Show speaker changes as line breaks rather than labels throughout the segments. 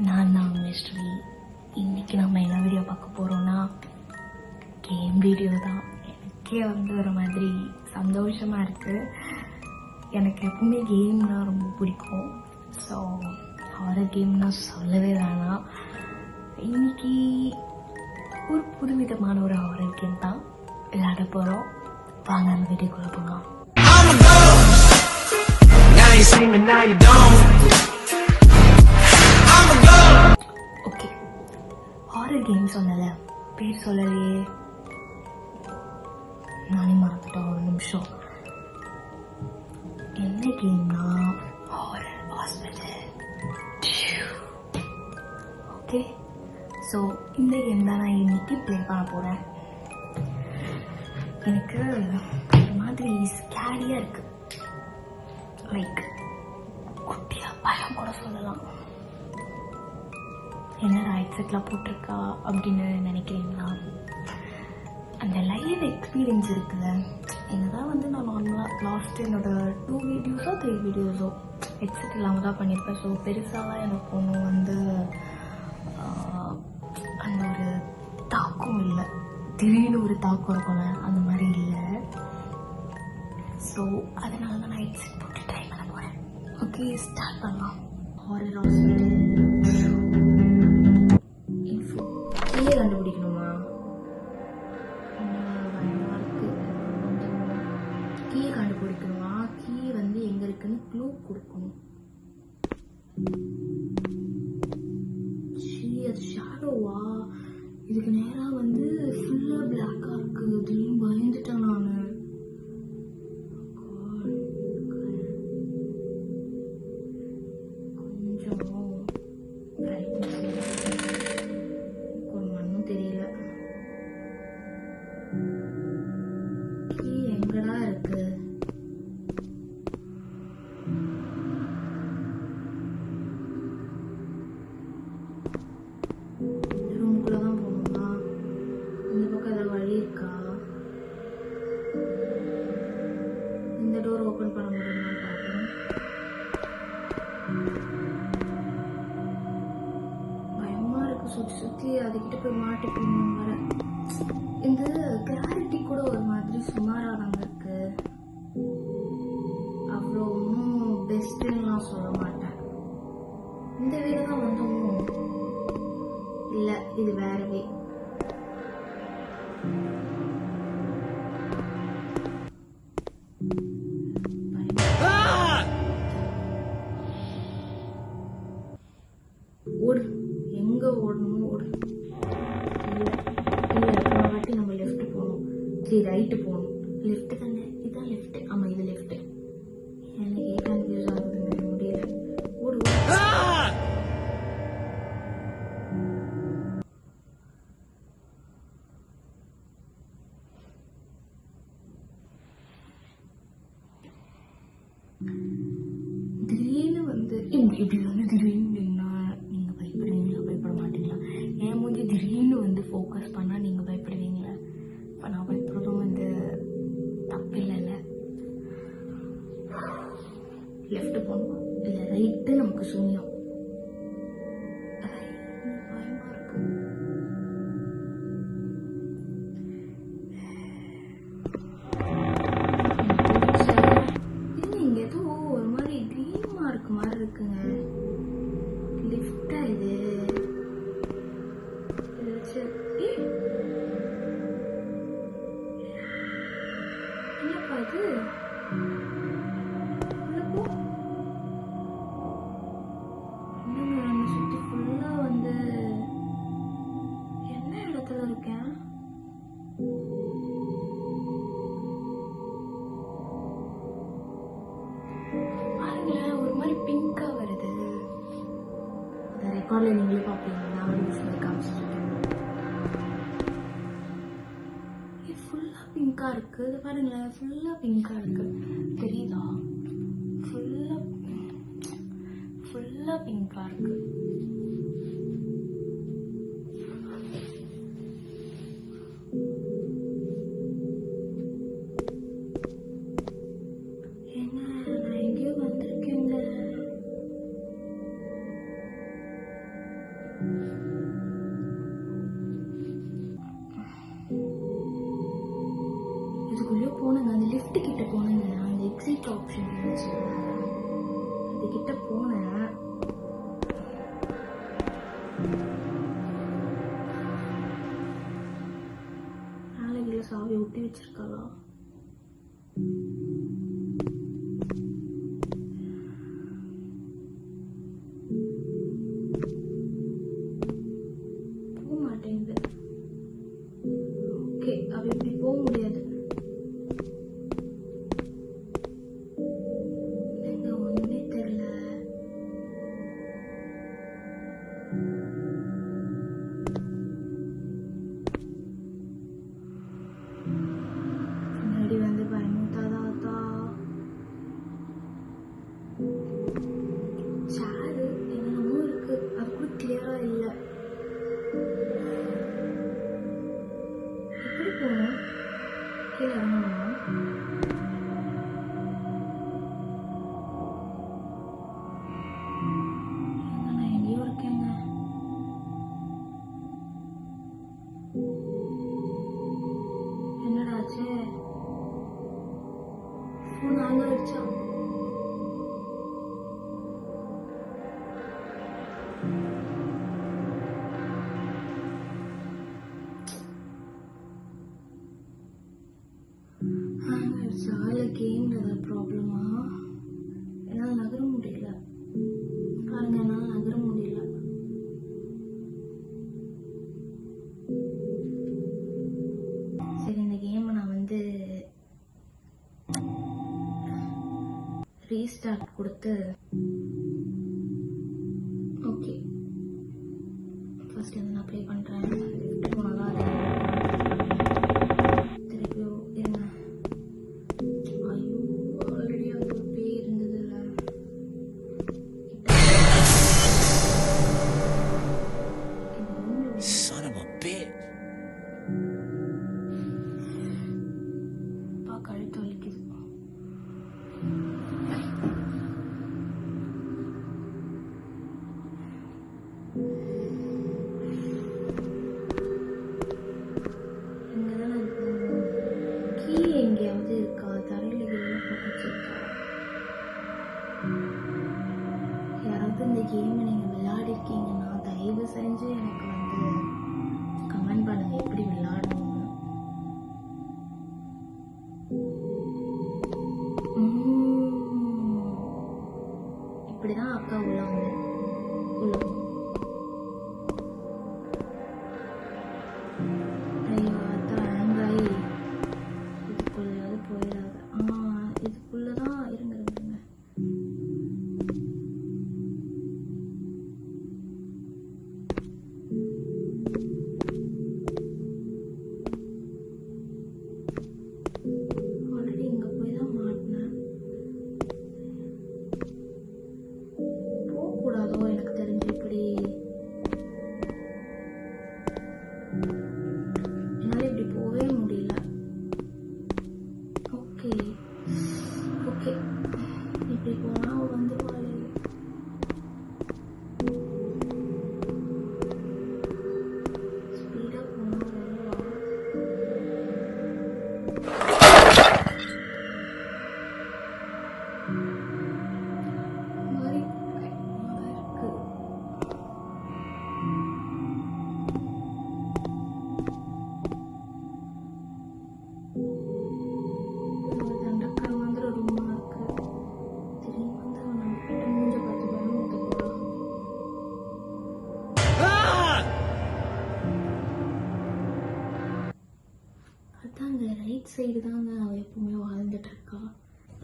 நான் தான் மிஸ்ட்ரி. இன்றைக்கி நம்ம என்ன வீடியோ பார்க்க போகிறோன்னா கேம் வீடியோ தான். எனக்கே வந்து ஒரு மாதிரி சந்தோஷமாக இருக்குது. எனக்கு எப்பவுமே கேம்னால் ரொம்ப பிடிக்கும். ஸோ ஹாரர் கேம்னால் சொல்லவே வேணாம். இன்றைக்கி ஒரு புதுவிதமான ஒரு ஹாரர் கேம் தான் விளையாட போகிறோம். வாங்க அந்த வீடியோக்குள்ளே போகலாம். ஓகே, ஹாரர் கேம் சொல்லல, பேர் சொல்லலையே, நானே மறந்துட்டேன். ஒரு நிமிஷம். என்ன கேம்னா ஹாரர் ஹாஸ்பிட்டல். ஓகே, ஸோ இந்த கேம் தான் நான் இன்னைக்கு ப்ளே பண்ண போகிறேன். எனக்கு ஒரு மாதிரி ஸ்கேரியாக இருக்குது. லைக் குட்டியாக பயம் கூட சொல்லலாம். என்னடா ஹெட்செட்லாம் போட்டிருக்கா அப்படின்னு நினைக்கிறீங்களா? அந்த லைவ் எக்ஸ்பீரியன்ஸ் இருக்குல்ல, என்னதான் வந்து நான் நார்மலாக லாஸ்ட்டு என்னோட 2 வீடியோஸோ 3 வீடியோஸோ ஹெட்செட் இல்லாமல் தான் பண்ணியிருப்பேன். ஸோ பெருசாக எனக்கு ஒன்றும் வந்து அந்த ஒரு தாக்கம் இல்லை. திடீர்னு ஒரு தாக்கம் இருக்கும்ல, அந்த மாதிரி இல்லை. ஸோ அதனால தான் நான் ஹெட்செட் போட்டு ட்ரை பண்ண போகிறேன். ஓகே, ஸ்டார்ட் பண்ணலாம். ஹாரர் ஹாஸ்பிட்டல் இன்ஃபோ கீழே கண்டுபிடிக்கணுமா? பயமாக இருக்குது. கீ கண்டுபிடிக்கணுமா? கீ வந்து எங்கே இருக்குன்னு க்ளூ கொடுக்கணும். அது ஷேடோவா? இதுக்கு நேராக வந்து ஃபுல்லாக பிளாக்காக இருக்குது. திடீர்னு பயந்துட்டேன் நான். கொஞ்சம் ஒன்றும் தெரியல. எங்கடா இருக்கு? ரூமுக்குள்ளதான் போகணுமா? இந்த பக்கம் ஏதாவது வழி இருக்கா? இந்த டோர் ஓப்பன் பண்ண முடியுமா பார்க்கணும். பயமா இருக்கு. சுற்றி சுற்றி அதுக்கிட்ட போய் மாட்டிக்கணும் வர. இந்த கிளாரிட்டி கூட ஒரு மாதிரி சுமாராக இருக்கு. அவ்வளோ ஒன்றும் பெஸ்ட்டுன்னு நான் சொல்ல மாட்டேன். இந்த வீடு தான் வந்தோமோ? இல்லை, இது வேறவே. ஓடு, எங்க ஓடணுமோ ஓடு. இல்லை வாட்டி நம்ம லெஃப்ட் போகணும். சரி, ரைட்டு போகணும். லெஃப்ட் தானே? இதுதான் லெஃப்ட். ஆமாம், இது லெஃப்ட். எனக்கு கன்ஃபியூஸ் ஆகுதுங்க, முடியல. ஓடு. திடீர்னு வந்து இப்படி வந்து திடீர்னு நீங்கள் பயப்படுவீங்களா? பயப்பட மாட்டீங்களா? என் மூஞ்சி திடீர்னு வந்து ஃபோக்கஸ் பண்ணால் நீங்கள் பயப்படுவீங்களா? இப்போ நான் பயப்படுறதும் வந்து தப்பு இல்லைல்ல. லெஃப்ட் போகணும், இல்லை ரைட்டு நமக்கு சூன்யம். பயமாக இருக்கு. இங்கே ஏதோ ஒரு மாதிரி க்ரீன் மார்க் மாதிரி இருக்குங்க. லிஃப்டா இது? என்னப்பா இது? நம்ம சுற்றி ஃபுல்லா வந்து என்ன இடத்துல இருக்கேன்? பாருங்களேன், ஒரு மாதிரி பிங்கா வருது. அந்த ரெக்கார்டில் நீங்களே பார்ப்பீங்க. நான் வந்து காமிச்சிருக்கேன். ஃபுல்லா பிங்கா இருக்கு. இது பாருங்களேன், ஃபுல்லா பிங்கா இருக்கு. தெரியுதா? ஃபுல்லா பிங்கா இருக்கு. நான் எங்கேயோ வந்திருக்கேங்க. இதுக்குள்ளேயே போனேங்க, அந்த லிஃப்ட் கிட்ட போனேங்க, அந்த எக்ஸிட் ஆப்ஷன் இருந்துச்சு, அது கிட்ட போனேன். நாளைக்கு சாவி ஒட்டி வச்சிருக்காளா? போக மாட்டேங்குது. ஓகே, அவ இப்படி போக முடியாது. எங்க ஒண்ணுமே தெரியல. முன்னாடி வந்து பயமுத்தாதாத்தா. சேரு என்னென்னமோ இருக்கு, அது கூட கிளியரா இல்லை. எப்படி போகணும்? கீழே இறங்கணுமா? நான் எங்கேயோ இருக்கேங்க. என்னடாச்சு? ஃபோன் ஹேங் ஆயிடுச்சா? ஹேங் ஆயிடுச்சா? இல்லை கேம்ல ஏதாவது ப்ராப்ளமா? என்னால் நகர முடியல. பாருங்க, என்னால் நகர முடியல. சரி, இந்த கேமை நான் வந்து ரீஸ்டார்ட் கொடுத்து, ஓகே ஃபர்ஸ்ட்லேருந்து நான் ப்ளே பண்ணுறேன். லிஃப்ட் போனாலும் அது திருப்பியும் இருங்க. ஐயோ, ஆல்ரெடி அது ஒரு பேய் இருந்தது இல்லை.
Son of a bitch.
கழுத்து வலிக்குது. இங்கதானே கீ எங்கேயாவது இருக்கா? தரையில வெளியே போட்டுருக்கா? யாராவது இந்த கேமை நீங்க விளையாடி இருக்கீங்கன்னா தயவு செஞ்சு எனக்கு வந்து கமெண்ட் பண்ணுங்க, எப்படி விளையாடணும்னு. இப்படிதான் அக்கா உள்ள வந்து ஐயோ அதான் ஹேங்காயி இதுக்குள்ளையாவது போயிடாது. இதுக்குள்ளதான் இருங்க. ஆல்ரெடி இங்க போய் தான் மாட்டினேன். போகக்கூடாதோ எனக்கு தெரிஞ்சு. இப்படி என்னால இப்படி போகவே முடியல. ஓகே ஓகே, இப்படி போனா அவ வந்துருவாளே. ஸ்பீடா போனா வருவா. மாதிரி பயமா இருக்கு. தண்டக்கரை மாதிரி ரூமா இருக்கு. திரும்பி வந்து அவன் நம்ம கிட்ட மூஞ்ச பார்த்து பயமுறுத்த போறான். அதாங்க ரைட் சைடு தாங்க அவ எப்பவுமே வாழ்ந்துட்டு இருக்கா.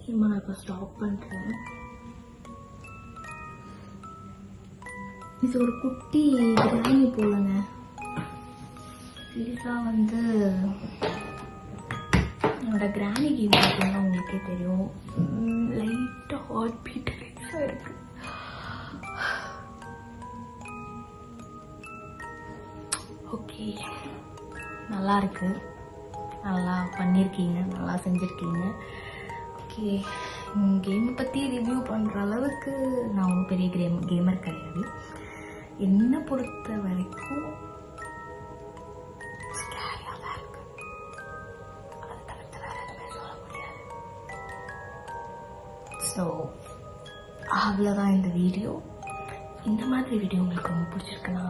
ஏமா நான் இப்போ ஸ்டாப் பண்றேன். இது ஒரு குட்டி கிராமி போலங்க. இதுதான் வந்து என்னோட கிராணி கேம் பார்த்தீங்கன்னா உங்களுக்கே தெரியும். லைட்டாக ஹார்ட் பீட் ரைஸாக இருக்கு. ஓகே, நல்லா இருக்கு, நல்லா பண்ணியிருக்கீங்க, நல்லா செஞ்சுருக்கீங்க. ஓகே, கேமை பற்றி ரிவ்யூ பண்ணுற அளவுக்கு நான் ஒன்றும் பெரிய கேமர் கிடையாது. என்னை பொறுத்த வரைக்கும் ஸ்கேரியாக தான் இருக்கு. அதை தவிர்த்து வேறு ஸோ அவ்வளோதான் இந்த வீடியோ. இந்த மாதிரி வீடியோ உங்களுக்கு ரொம்ப பிடிச்சிருக்குன்னா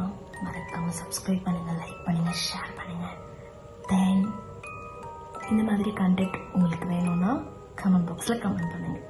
மறக்காமல் சப்ஸ்கிரைப் பண்ணுங்கள், லைக் பண்ணுங்கள், ஷேர் பண்ணுங்கள். தென் இந்த மாதிரி கண்டென்ட் உங்களுக்கு வேணும்னா கமெண்ட் பாக்ஸில் கமெண்ட் பண்ணுங்கள்.